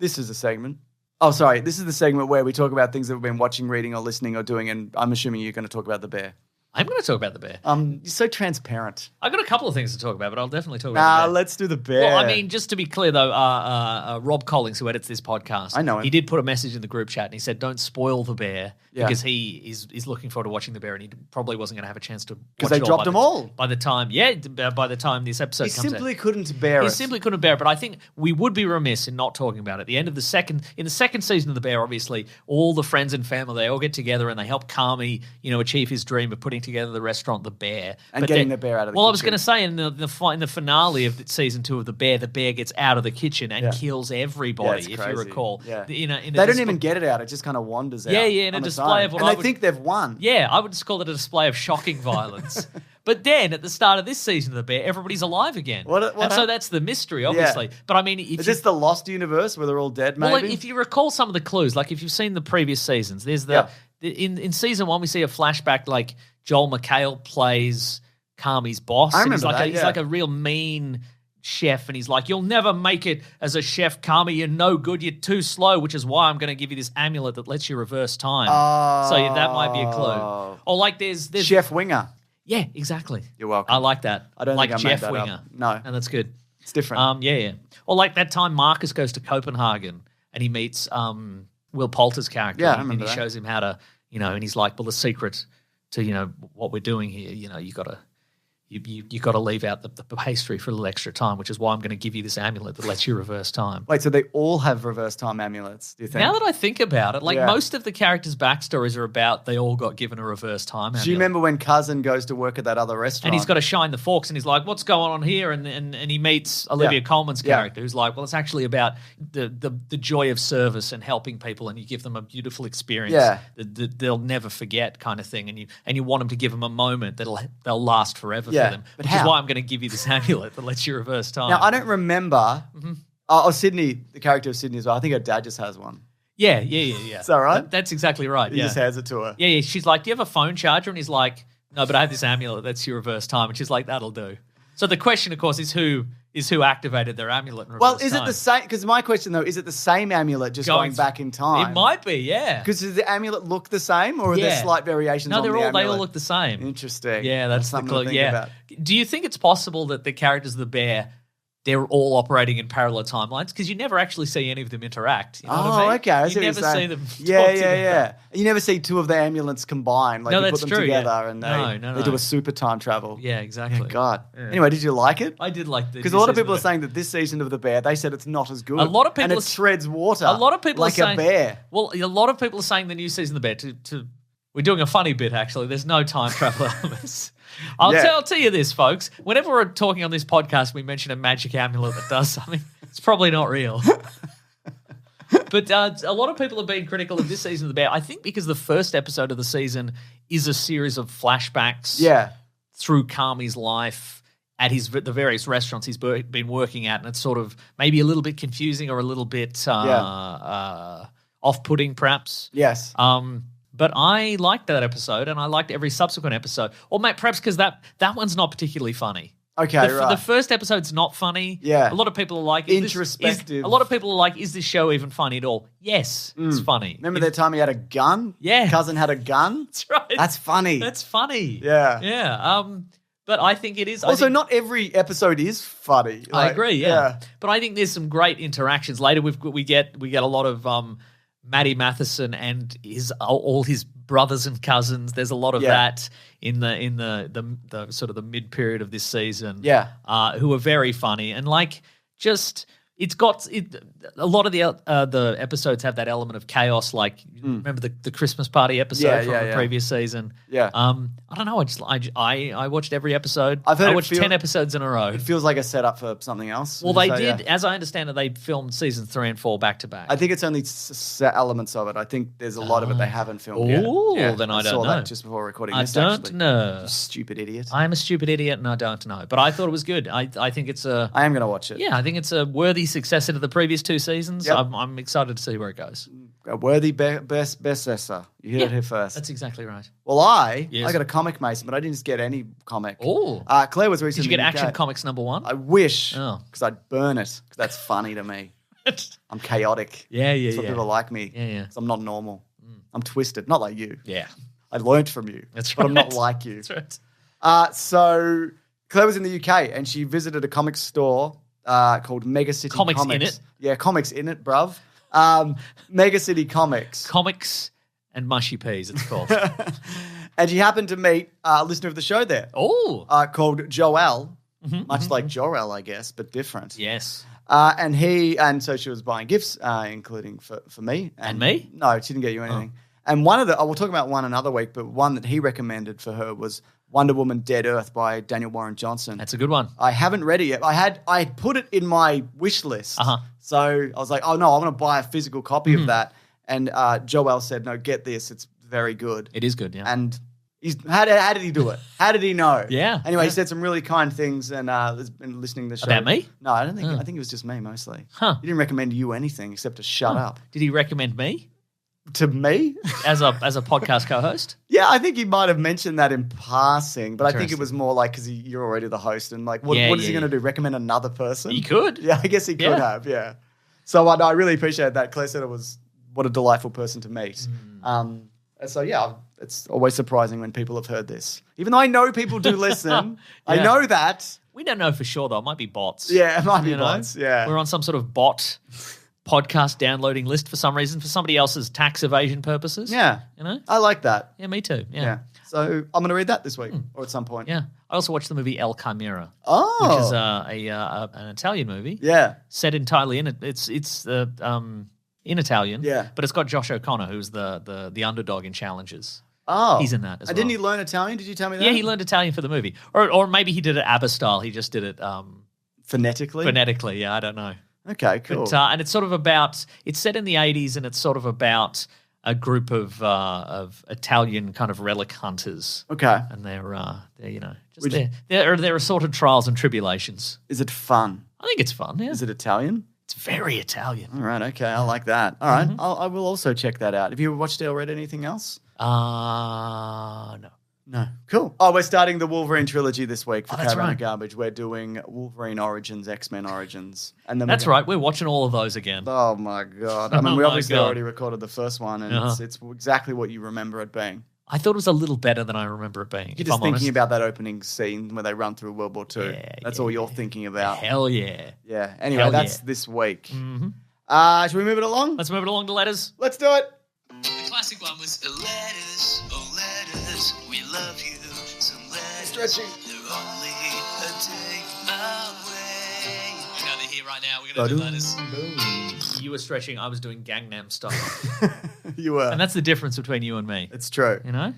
This is a segment. Oh, sorry. This is the segment where we talk about things that we've been watching, reading, or listening, or doing, and I'm assuming you're going to talk about the bear. I'm going to talk about the bear. You're so transparent. I've got a couple of things to talk about, but I'll definitely talk about the bear. Let's do the bear. Well, I mean, just to be clear, though, Rob Collins, who edits this podcast, I know him. He did put a message in the group chat, and he said, don't spoil the bear, because he is looking forward to watching the bear, and he probably wasn't going to have a chance to watch it all. Because they dropped them all. By the time this episode comes out. He simply couldn't bear it. He simply couldn't bear it, but I think we would be remiss in not talking about it. At the end of the second season of The Bear, obviously, all the friends and family, they all get together and they help Kami, achieve his dream of putting together the restaurant The Bear. And getting the bear out of the kitchen. Well, I was going to say, in the finale of season 2 of The Bear gets out of the kitchen and kills everybody, if you recall. Yeah. They don't even get it out. It just kind of wanders out. Yeah, in a display of what and they think they've won. Yeah, I would just call it a display of shocking violence. But then, at the start of this season of The Bear, everybody's alive again. So that's the mystery, obviously. Yeah. But I mean... Is this the Lost universe where they're all dead, maybe? Well, if you recall some of the clues, like if you've seen the previous seasons, there's in season 1, we see a flashback like Joel McHale plays Kami's boss. I remember that, He's like a real mean chef, and he's like, you'll never make it as a chef, Kami. You're no good. You're too slow, which is why I'm going to give you this amulet that lets you reverse time. So that might be a clue. Or like there's Chef Winger. Yeah, exactly. You're welcome. I like that. I don't like think I Jeff made that Winger. Up. No. And that's good. It's different. Yeah. Or like that time Marcus goes to Copenhagen and he meets Will Poulter's character. Yeah, I remember and he shows him how to, and he's like, well, the secret to, what we're doing here, you got to... You got to leave out the pastry for a little extra time, which is why I'm going to give you this amulet that lets you reverse time. Wait, so they all have reverse time amulets, do you think? Now that I think about it, most of the characters' backstories are about they all got given a reverse time amulet. Do you remember when Cousin goes to work at that other restaurant? And he's got to shine the forks, and he's like, what's going on here? And he meets Olivia Colman's character, who's like, well, it's actually about the joy of service and helping people, and you give them a beautiful experience that they'll never forget kind of thing, and you want them to give them a moment that'll last forever for them, but which is why I'm going to give you this amulet that lets you reverse time. Now, I don't remember. Sydney, the character of Sydney as well. I think her dad just has one. Yeah. Is that right? That's exactly right. He just hands it to her. Yeah. She's like, do you have a phone charger? And he's like, no, but I have this amulet that's your reverse time. And she's like, that'll do. So the question, of course, is who activated their amulet in reverse Well, is time? it the same? Because my question, though, is it the same amulet just going back in time? It might be, yeah. Because does the amulet look the same, or are there slight variations on the amulet? They all look the same. Interesting. Yeah, that's the something to think about. Do you think it's possible that the characters of the Bear, they're all operating in parallel timelines? Because you never actually see any of them interact. You know what I mean? Okay. You never see them talk Yeah. You never see two of the amulets combined. Like no, you that's put them true, together and they do a super time travel. Yeah, exactly. Yeah, God. Yeah. Anyway, did you like it? I did like it. Because a lot of people are saying that this season of The Bear, they said it's not as good. A lot of people and it treads water. A lot of people like are saying, a bear. Well, a lot of people are saying the new season of The Bear we're doing a funny bit, actually. There's no time travel elements. I'll tell you this, folks. Whenever we're talking on this podcast, we mention a magic amulet that does something. It's probably not real. But a lot of people have been critical of this season of The Bear. I think because the first episode of the season is a series of flashbacks through Kami's life at the various restaurants he's been working at, and it's sort of maybe a little bit confusing or a little bit off-putting, perhaps. Yes. But I liked that episode, and I liked every subsequent episode. Or perhaps because that one's not particularly funny. Okay, right. The first episode's not funny. Yeah. A lot of people are like... Introspective. A lot of people are like, is this show even funny at all? Yes, it's funny. Remember that time he had a gun? Yeah. Cousin had a gun? That's right. That's funny. That's funny. Yeah. Yeah. But I think it is... Also, not every episode is funny. I agree, yeah. But I think there's some great interactions. Later, we get a lot of... Matty Matheson and all his brothers and cousins. There's a lot of that in the sort of the mid period of this season. Yeah, who are very funny and it's got a lot of the episodes have that element of chaos. Like remember the Christmas party episode from the previous season. Yeah. I don't know. I watched every episode. I watched 10 episodes in a row. It feels like a setup for something else. Well, they did, as I understand it, they filmed seasons 3 and 4 back to back. I think it's only elements of it. I think there's a lot of it they haven't filmed yet. Oh, then I don't know. I saw that just before recording this. I don't know. You stupid idiot. I am a stupid idiot and I don't know. But I thought it was good. I think it's a... I am going to watch it. Yeah, I think it's a worthy successor to the previous 2 seasons. Yep. I'm excited to see where it goes. A worthy bestseller. You heard it here first. That's exactly right. Well, I got a comic, Mason, but I didn't just get any comic. Oh. Claire was recently... Did you get Action Comics #1? I wish, because I'd burn it, because that's funny to me. I'm chaotic. Yeah, yeah, That's what yeah. people like me. Yeah, yeah. 'Cause I'm not normal. I'm twisted. Not like you. Yeah. I learned from you. That's But I'm not right. like you. That's right. So Claire was in the UK and she visited a comic store called Mega City Comics Comics. in it? Yeah, Comics in it, bruv. Mega City Comics. Comics and mushy peas, it's called. And she happened to meet a listener of the show there Oh. called Joel, much like Jor-El, I guess, but different. Yes. And so she was buying gifts, including for me. And me? No, she didn't get you anything. And we'll talk about one another week, but one that he recommended for her was Wonder Woman Dead Earth by Daniel Warren Johnson. That's a good one. I haven't read it yet. I had put it in my wish list. So I was like, oh no, I want to buy a physical copy of that. And Joel said, no, get this. It's very good. It is good, yeah. And how did he do it? How did he know? Yeah. Anyway, yeah. he said some really kind things and has been listening to the show. About me? No, I don't think. I think it was just me mostly. Huh. He didn't recommend you anything except to shut up. Did he recommend me To me? as a podcast co-host? Yeah, I think he might have mentioned that in passing, but I think it Interesting. was more like because you're already the host and like, what is he going to do? Recommend another person? He could. Yeah, I guess he could have. Yeah. So I really appreciate that. Claire said it was what a delightful person to meet. And so yeah, it's always surprising when people have heard this, even though I know people do listen. I know that. We don't know for sure, though. It might be bots. Yeah, it might be You know? bots. Yeah. We're on some sort of bot podcast downloading list for some reason, for somebody else's tax evasion purposes. Yeah. You know? I like that. Yeah, me too. Yeah. Yeah. So I'm going to read that this week or at some point. Yeah. I also watched the movie El Chimera, Oh. which is an Italian movie Yeah. set entirely in it. It's in Italian. Yeah. But it's got Josh O'Connor, who's the underdog in Challenges. Oh. He's in that as well. Didn't he learn Italian? Did you tell me that? Yeah, he learned Italian for the movie. Or maybe he did it ABBA style. He just did it Phonetically? phonetically. Yeah, I don't know. Okay, cool. But, and it's sort of about, it's set in the 80s and it's sort of about a group of Italian kind of relic hunters. Okay. And they're you know, just their assorted trials and tribulations. Is it fun? I think it's fun, yeah. Is it Italian? It's very Italian. All right, okay, I like that. All right, I will also check that out. Have you watched or read anything else? No. No. Cool. Oh, we're starting the Wolverine trilogy this week for that's Caravan right. of Garbage. We're doing Wolverine Origins, X-Men Origins. And then That's right. We're watching all of those again. Oh, my God. I mean, Oh we my obviously God. already recorded the first one, and it's exactly what you remember it being. I thought it was a little better than I remember it being. You're if just I'm thinking honest. about that opening scene where they run through World War II. Yeah, That's all you're thinking about. Hell yeah. Yeah. Anyway, Hell that's yeah. this week. Mm-hmm. Should we move it along? Let's move it along to letters. Let's do it. The classic one was letters, oh letters, we love you. Some letters, Stretching. they're only a day away. You know they're here right now. We're gonna do letters. You were stretching, I was doing Gangnam Style. You were. And that's the difference between you and me. It's true. You know?